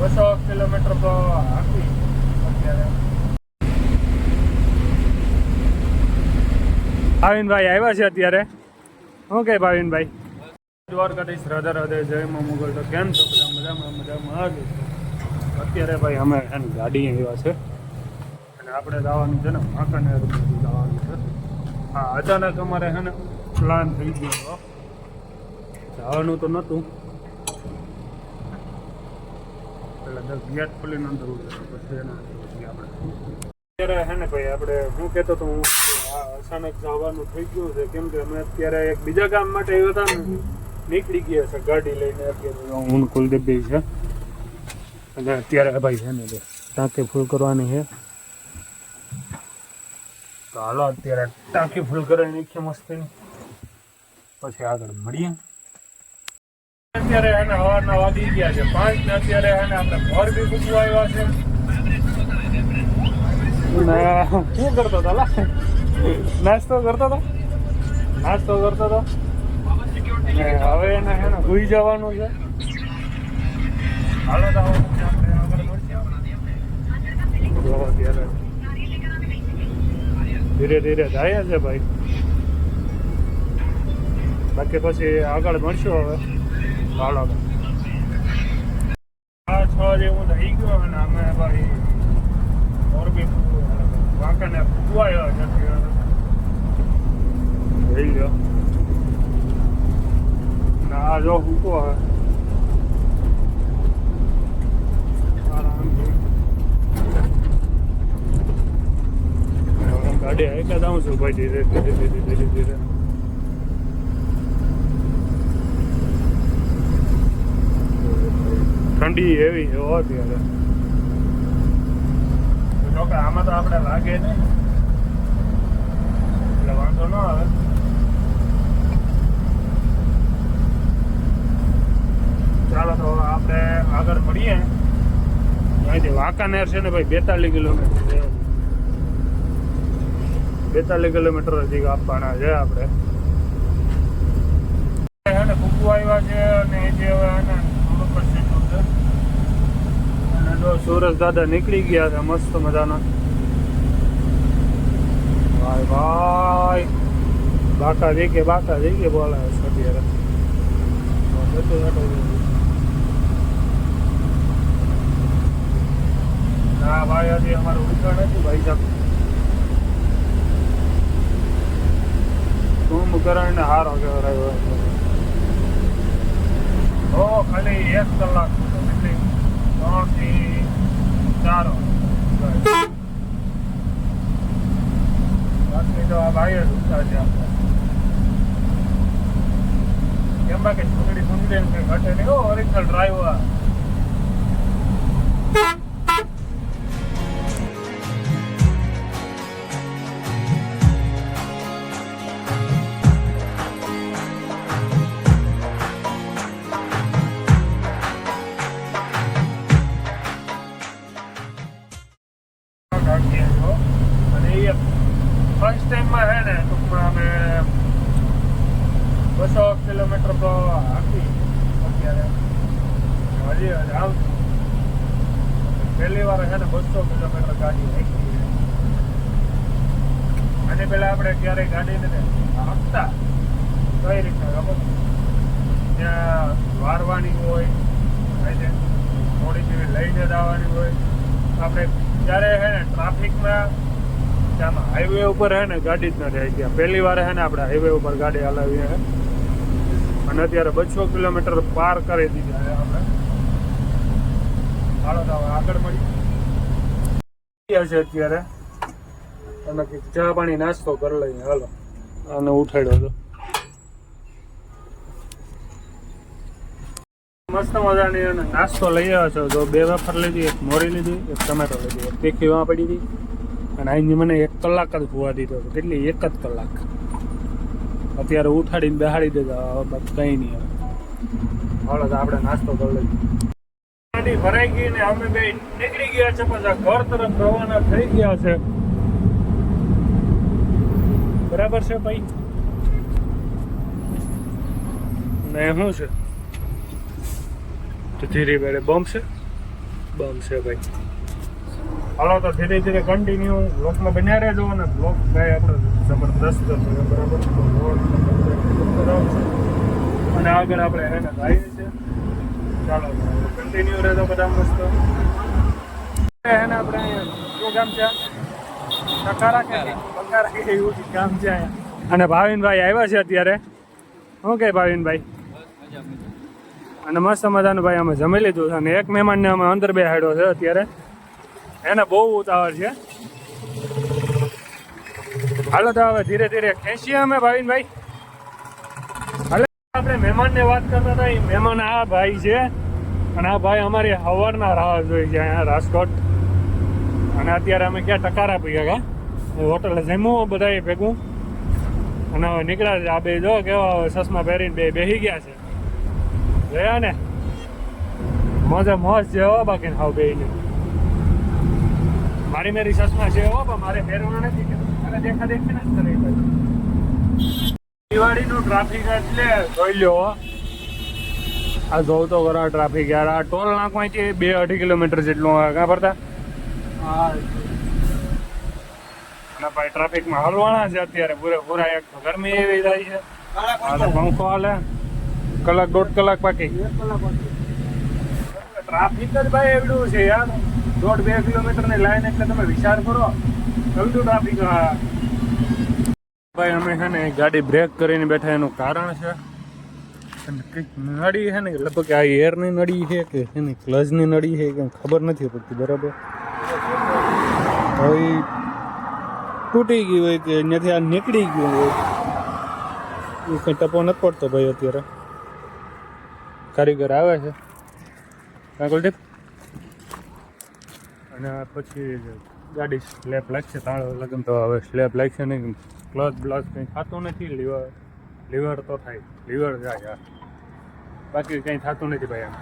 200 kilometre તો હાંકવી અત્યારે. ભાવિનભાઈ આવ્યા છે અત્યારે. શું કહે ભાવિનભાઈ? દ્વારકાધીશ રાધા રાધે જય માં મુગલ. તો કેમ છો બધા? મજામાં. અત્યારે ભાઈ અમે ગાડી આવ્યા છે અને આપણે જવાનું છે ને વાંકાનેર જવાનું છે. હા, અચાનક અમારે છે ને પ્લાન થઈ ગયો. જવાનું તો નહોતું, પેલા ગેટ ખોલીને અંદર પછી એના આપણે અત્યારે છે ને ભાઈ આપણે હું કહેતો તો હું અચાનક જવાનું થઈ ગયું છે. કેમ કે અમે અત્યારે એક બીજા કામ માટે આવ્યા હતા ને, નીકળી ગયા છે ગાડી લઈને. અત્યારે હું કુલદીપભાઈ છે અને અત્યારે ભાઈ છે ને ટાંકી ફૂલ કરવાની છે. તો હાલો અત્યારે ટાંકી ફૂલ કરી નાખીએ મસ્તીની, પછી આગળ મળીએ. અત્યારે એને હવારના વાગી ગયા છે 5 ને અત્યારે એને આપણે ઘર બી પૂછવા આવ્યા છે. શું કરતો હતો? નાસ્તો કરતો હતો. હવે એને છે ને ભૂઈ જવાનું છે. હાલો તો આપણે આગળ મળીએ. અત્યારે ધીરે ધીરે જાય છે ભાઈ, બાકી પછી આગળ મળશું. હવે હાલો 6 જેવું થઈ ગયો અને અમે ભાઈ મોરબી વાંકાને ફૂવાયો છે. જઈ ગયો ના જો ફૂકો હવે ગાડી આવી જાઉં છું ભાઈ ધીરે ધીરે. ઠંડી એવી છે અત્યારે. જોકે આમાં તો આપણે લાગે નહીં એટલે વાંધો ન આવે. ચાલો તો આપણે આગળ મળીએ. અહીંથી વાંકાનેર છે ને ભાઈ 42 કિલોમીટર છે. 42 કિલોમીટર હજી આપવાના છે આપણે. એને ફૂકવા આવ્યા છે અને એ જે હવે એને થોડુંક સીધું છે. અને જો સુરજ દાદા નીકળી ગયા છે મસ્ત મજાના. ભાઈ ભાઈ બાકા જઈ કે બોલાવે છે અત્યારે. ના ભાઈ હજી અમારે ઉઠા નથી ભાઈ સાહેબ. કુંભકરણ ને હારો કહેવાય. ખાલી 1 કલાક એટલે 3 થી 4 બાકી તો આ ભાઈ જ ઉઠતા છે આપણે. કેમ બાકી સુંદરી ઘટે નહીં. Original driver. ફર્સ્ટ ટાઈમમાં છે ને ટૂંકમાં અમે 200 કિલોમીટર તો હાંકી અત્યારે. હજી આવું પહેલી વાર છે ને 200 કિલોમીટર ગાડી હાંકી. અને પહેલાં આપણે ક્યારેય ગાડીને હાંકતા કઈ રીતના ખબર, ત્યાં વારવાની હોય થોડી જેવી લઈને જવાની હોય. આપણે ત્યારે છે ને ટ્રાફિકમાં આમાં હાઈવે ઉપર હે ને ગાડી જ નથી આવી ગયા. પહેલી વાર હે ને આપણે હાઈવે ઉપર ગાડી હલાવીએ છે અને અત્યારે 200 કિલોમીટર પાર કરી દીધા છે આપણે. હાલો તો હવે આગળ મળી છે અત્યારે. અને ચા પાણી નાસ્તો કરી લઈએ. હાલો આને ઉઠાડ્યો હતો. મસ્ત મજાની અને નાસ્તો લઈ આવ્યો છો. જો 2 વેફર લીધી, 1 મોરી લીધી, 1 ટમેટો લીધી, 1 તીખી વાં પડી હતી. અને અહીંની મને 1 કલાક જ ભૂવા દીધો હતો. કેટલી 1 જ કલાક. અત્યારે ઉઠાડીને બેહાડી દેતા બાકી કંઈ નહીં આવે. હાલો તો આપણે નાસ્તો કરી લઈએ. ગાડી ભરાઈ ગઈ ને અમે બે નીકળી ગયા છે. પાછા ઘર તરફ રવાના થઈ ગયા છે. બરાબર છે ભાઈ ને શું છે તો ધીરે બેડે બોમ્બ છે. બમ છે ભાઈ. હાલો તો ધીરે ધીરે કન્ટિન્યુ બ્લોકમાં બન્યા રહેજો અને બ્લોક ભાઈ આપણે જબરદસ્ત છે બરાબર. અને આગળ આપણે એને જઈએ છીએ. ચાલો કન્ટિન્યુ રહેજો બધા મસ્ત. એને આપણે શું ગામ છે? ટકારા કે બકારા કે એવું ગામ છે અહીંયા. અને ભાવિનભાઈ આવ્યા છે અત્યારે. શું કહે ભાવિનભાઈ? અને મસ્ત મજાનું ભાઈ અમે જમી લીધું છે. અને એક મહેમાનને અમે અંદર બેહાડ્યો છે અત્યારે. એને બહુ ઉતાવળ છે. હાલો તો હવે ધીરે ધીરે ખેંચીએ અમે ભાવિનભાઈ. હાલો આપણે મહેમાનને વાત કરતા હતા. એ મહેમાન આ ભાઈ છે. અને આ ભાઈ અમારી સવારના રાહ જોઈ છે અહીંયા રાજકોટ. અને અત્યારે અમે ક્યાં ટકારા પી ગયા હોટલે જમ્યું બધા ભેગું. અને હવે નીકળ્યા છે. આ બે જો કેવા ચશ્મા પહેરીને બે બેસી ગયા છે. ગયા ને મોજે મોજ છે હો. બાકી હાવ બેને મારી મેરી ચશ્મા છે હો, પણ મારે પહેરવાના નથી કે મારે દેખા દેખી નથી કરી ભાઈ. દિવાળીનું ટ્રાફિક એટલે જોઈ લો. આ જોઉં તો ખરા ટ્રાફિક યાર. આ ટોલ નાખવાથી 2-2.5 કિલોમીટર જેટલું કાં પડતા. અને ભાઈ ટ્રાફિકમાં હલવાના છે અત્યારે પૂરેપૂરા. એક ગરમી એવી થાય છે. પંખો હાલે કલાક 1.5 કલાક બાકી. ટ્રાફિક જ ભાઈ એવડું છે યાર. 1.5-2 કિલોમીટરની લાઈન એટલે તમે વિચાર કરો કેવડું ટ્રાફિક. ભાઈ અમે છે ને ગાડી બ્રેક કરીને બેઠા. એનું કારણ છે કંઈક નળી છે ને લગભગ આ એરની નળી છે કે એની ક્લચની નળી છે કંઈ ખબર નથી પડતી બરાબર. હવે તૂટી ગઈ હોય કે અહીંયાથી આ નીકળી ગયું હોય એ કંઈ ટપો નથી પડતો ભાઈ. અત્યારે કારીગર આવે છે કુલદીપ. અને પછી ગાડી સ્લેપ લાગશે તાળો લગન તો હવે સ્લેપ લાગશે નહીં. ક્લચ બ્લચ કંઈ થતું નથી. લીવર તો થાય. લીવર જાય યાર. બાકી કંઈ થતું નથી ભાઈ. એમ